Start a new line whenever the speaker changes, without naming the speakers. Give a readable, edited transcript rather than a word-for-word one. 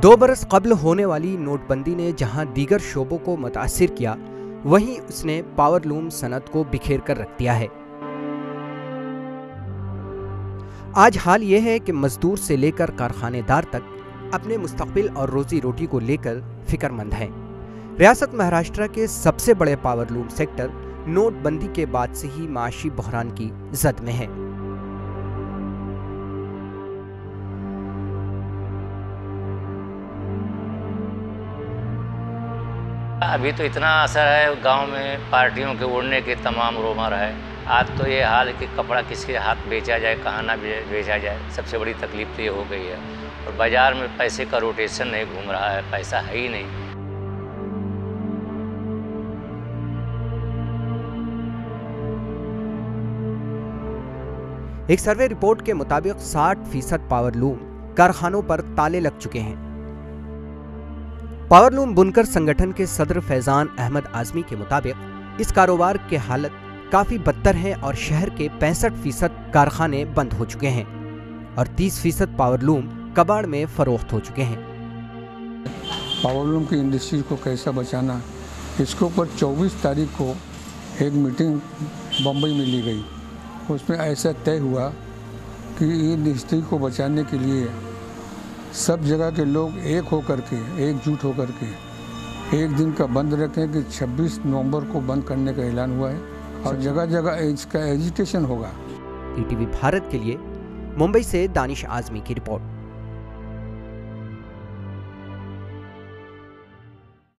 2 बरस कब्ल होने वाली नोटबंदी ने जहां दीगर शोबों को मुतासिर किया, वहीं उसने पावरलूम सनत को बिखेर कर रख दिया है। आज हाल यह है कि मजदूर से लेकर कारखानेदार तक अपने मुस्तकबिल और रोजी रोटी को लेकर फिक्रमंद हैं। रियासत महाराष्ट्र के सबसे बड़े पावरलूम सेक्टर नोटबंदी के बाद से ही माशी बहरान की जद में है।
अभी तो इतना असर है गांव में, पार्टियों के उड़ने के तमाम रोमार है। आज तो ये हाल है कि कपड़ा किसके हाथ बेचा जाए, कहाँ ना बेचा जाए, सबसे बड़ी तकलीफ तो ये हो गई है। और बाज़ार में पैसे का रोटेशन नहीं घूम रहा है, पैसा है ही नहीं।
एक सर्वे रिपोर्ट के मुताबिक 60% पावरलूम कारखानों पर ताले लग चुके हैं। पावरलूम बुनकर संगठन के सदर फैजान अहमद आजमी के मुताबिक इस कारोबार की हालत काफी बदतर है और शहर के 65% कारखाने बंद हो चुके हैं और 30% पावरलूम कबाड़ में फरोख्त हो चुके हैं।
पावरलूम की इंडस्ट्री को कैसा बचाना, इसके ऊपर 24 तारीख को एक मीटिंग बम्बई में ली गई। उसमें ऐसा तय हुआ कि इंडस्ट्री को बचाने के लिए सब जगह के लोग एक होकर के, एकजुट होकर के एक दिन का बंद रखें कि 26 नवंबर को बंद करने का ऐलान हुआ है और जगह जगह इसका एजिटेशन होगा।
ईटीवी भारत के लिए मुंबई से दानिश आजमी की रिपोर्ट।